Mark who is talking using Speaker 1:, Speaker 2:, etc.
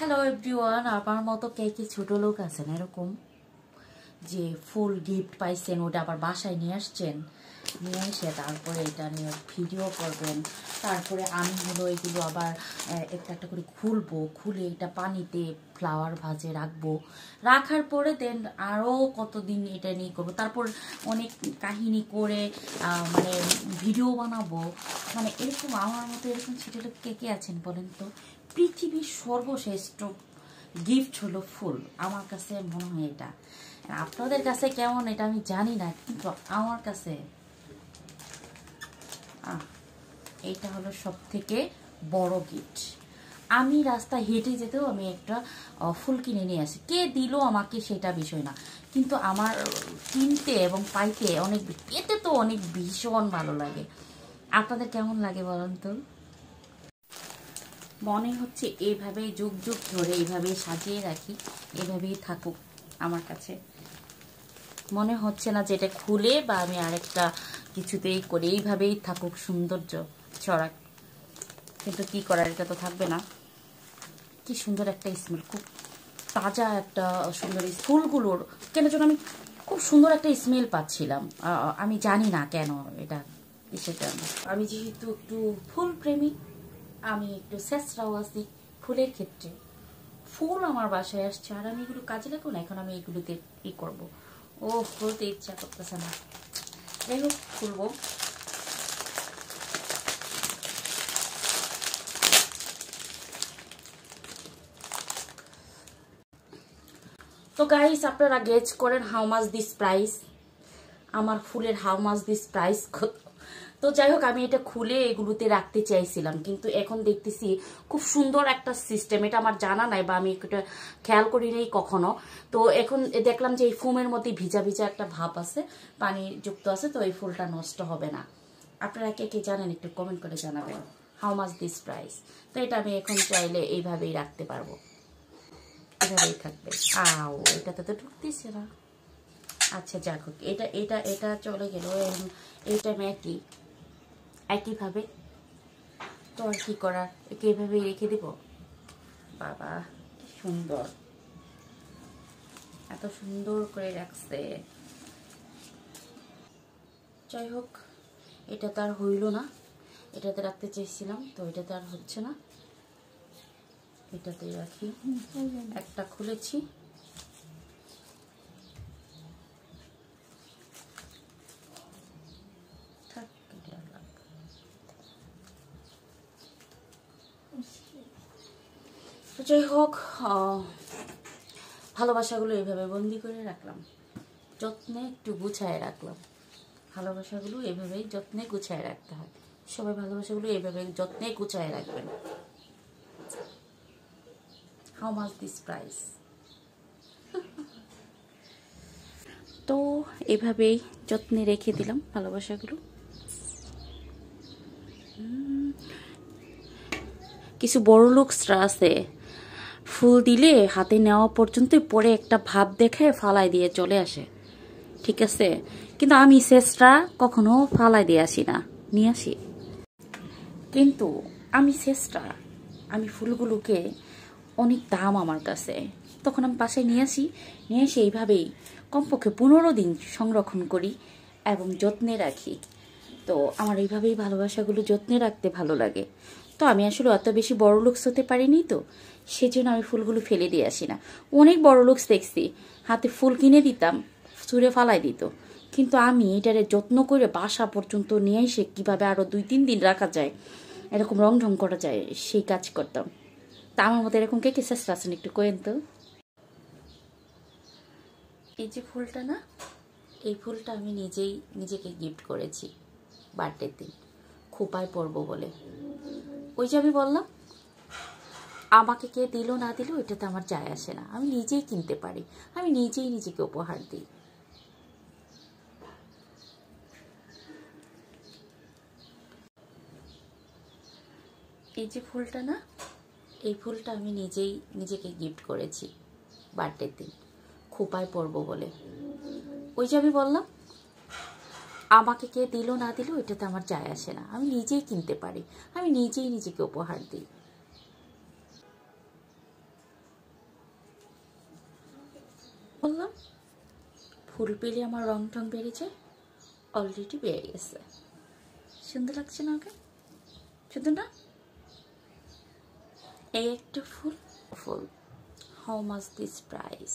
Speaker 1: Hello everyone, আমার মতো কে কি ছোট লোক আছেন এরকম যে ফুল গিফট পাইছেন, ওটা আবার বাসায় নিয়ে আসছেন, নিয়ে এসে তারপরে এটা নিয়ে ভিডিও করবেন, তারপরে আমি হলো এগুলো আবার একটা একটা করে খুলবো, খুলে এটা পানিতে ফ্লাওয়ার ভাজে রাখবো, রাখার পরে দেন আরও কতদিন এটা নিয়ে করবো, তারপর অনেক কাহিনী করে মানে ভিডিও বানাবো। মানে এরকম আমার মতো এরকম ছোট লোক কে কে আছেন বলেন তো? পৃথিবীর সর্বশ্রেষ্ঠ গিফট হলো ফুল, আমার কাছে মনে হয় এটা। আপনাদের কাছে কেমন এটা আমি জানি না, কিন্তু আমার কাছে এইটা হলো সব থেকে বড় গিফট। আমি রাস্তা হেঁটে যেতেও আমি একটা ফুল কিনে নিয়ে আসি, কে দিল আমাকে সেটা বিষয় না, কিন্তু আমার কিনতে এবং পাইতে অনেক, এতে তো অনেক ভীষণ ভালো লাগে। আপনাদের কেমন লাগে বলেন তো? মনে হচ্ছে এইভাবেই যুগ যুগ ধরে এইভাবেই সাজিয়ে রাখি, এভাবেই থাকুক আমার কাছে। মনে হচ্ছে না যেটা খুলে বা আমি আরেকটা কিছুতেই করি, এইভাবেই থাকুক সৌন্দর্য ছড়াক, কিন্তু কি করার, এটা তো থাকবে না। কি সুন্দর একটা স্মেল, খুব তাজা একটা সুন্দর ফুলগুলোর কেন যেন আমি খুব সুন্দর একটা স্মেল পাচ্ছিলাম, আমি জানি না কেন এটা সেটা। আমি যেহেতু একটু ফুল প্রেমী, আমি একটু শেষরাও আছি ফুলের ক্ষেত্রে। ফুল আমার বাসায় আসছে আর আমি এগুলো কাজে লাগাবো না, এখন আমি এগুলোতে ই করবো। ও খুলতে ইচ্ছা করতেছে না, যাই হোক খুলবো। তো গাইস, আপনারা গেজ করেন হাউ মাচ দিস প্রাইস, আমার ফুলের হাউ মাচ দিস প্রাইস কত। তো যাই হোক, আমি এটা খুলে এগুলোতে রাখতে চাইছিলাম, কিন্তু এখন দেখতেছি খুব সুন্দর একটা সিস্টেম, এটা আমার জানা নাই বা আমি এটা খেয়াল করি নাই কখনো। তো এখন দেখলাম যে এই ফোমের মধ্যে ভিজা ভিজা একটা ভাব আছে, পানি যুক্ত আছে, তো এই ফুলটা নষ্ট হবে না। আপনারা কে কে জানেন একটু কমেন্ট করে জানাবেন হাউ মাচ দিস প্রাইস। তো এটা আমি এখন চাইলে এইভাবেই রাখতে পারবো, এভাবেই থাকবে। এটাতে তো ঢুকতেছে না। আচ্ছা যাক হোক, এটা এটা এটা চলে গেল, এইটা আমি একইভাবে তো আর কি করার, একে এভাবেই রেখে দিব। বাবা কি সুন্দর, এত সুন্দর করে রাখছে। যাই হোক, এটা তো আর হইল না, এটাতে রাখতে চেয়েছিলাম, তো এটাতে আর হচ্ছে না, এটাতেই রাখি। একটা খুলেছি, যাই হোক, ভালোবাসাগুলো এইভাবে বন্দি করে রাখলাম, যত্নে একটু গুছায় রাখলাম। ভালোবাসাগুলো এইভাবেই যত্নে গুছায় রাখতে হয়, সবাই ভালোবাসাগুলো এইভাবে যত্নে গুছায় রাখবেন। How much this price. তো এভাবেই যত্নে রেখে দিলাম ভালোবাসাগুলো। কিছু বড় লোকসরা আছে, ফুল দিলে হাতে নেওয়া পর্যন্তই পরে একটা ভাব দেখে ফালাই দিয়ে চলে আসে, ঠিক আছে, কিন্তু আমি শেষটা কখনো ফালাই দিয়ে আসি না, নিয়ে আসি। কিন্তু আমি শেষটা, আমি ফুলগুলোকে অনেক দাম আমার কাছে, তখন আমি বাসায় নিয়ে আসি, নিয়ে এসে এইভাবেই কমপক্ষে 15 দিন সংরক্ষণ করি এবং যত্নে রাখি। তো আমার এইভাবেই ভালোবাসাগুলো যত্নে রাখতে ভালো লাগে। তো আমি আসলে অত বেশি বড় লুকস হতে পারিনি, তো সেজন্য আমি ফুলগুলো ফেলে দিয়ে আসি না। অনেক বড় লুকস দেখছি, হাতে ফুল কিনে দিতাম, ছুঁড়ে ফালাই দিত, কিন্তু আমি এটারে যত্ন করে বাসা পর্যন্ত নিয়ে এসে কীভাবে আরও 2-3 দিন রাখা যায়, এরকম রং ঢং করা যায়, সেই কাজ করতাম। তা আমার মতো এরকম কে কে চেষ্টা আছেন একটু করেন তো। এই যে ফুলটা না, এই ফুলটা আমি নিজেই নিজেকে গিফট করেছি বার্থডের দিন, খোপায় পরবো বলে। ওই যে আমি বললাম, আমাকে কে দিল না দিল এটাতে আমার যায় আসে না, আমি নিজেই কিনতে পারি, আমি নিজেই নিজেকে উপহার দিই। এই যে ফুলটা না, এই ফুলটা আমি নিজেই নিজেকে গিফট করেছি বার্থডের দিন, খোপায় পরবো বলে। ওই যে আমি বললাম, আমাকে কে দিল না দিল এটাতে আমার যায় আসে না, আমি নিজেই কিনতে পারি, আমি নিজেই নিজেকে উপহার দিই। বললাম ফুল পেলে আমার রং টং বেড়ে যায়, অলরেডি বেড়ে গেছে। সুন্দর লাগছে না ওকে? সুন্দর না? এই একটা ফুল। How much this price?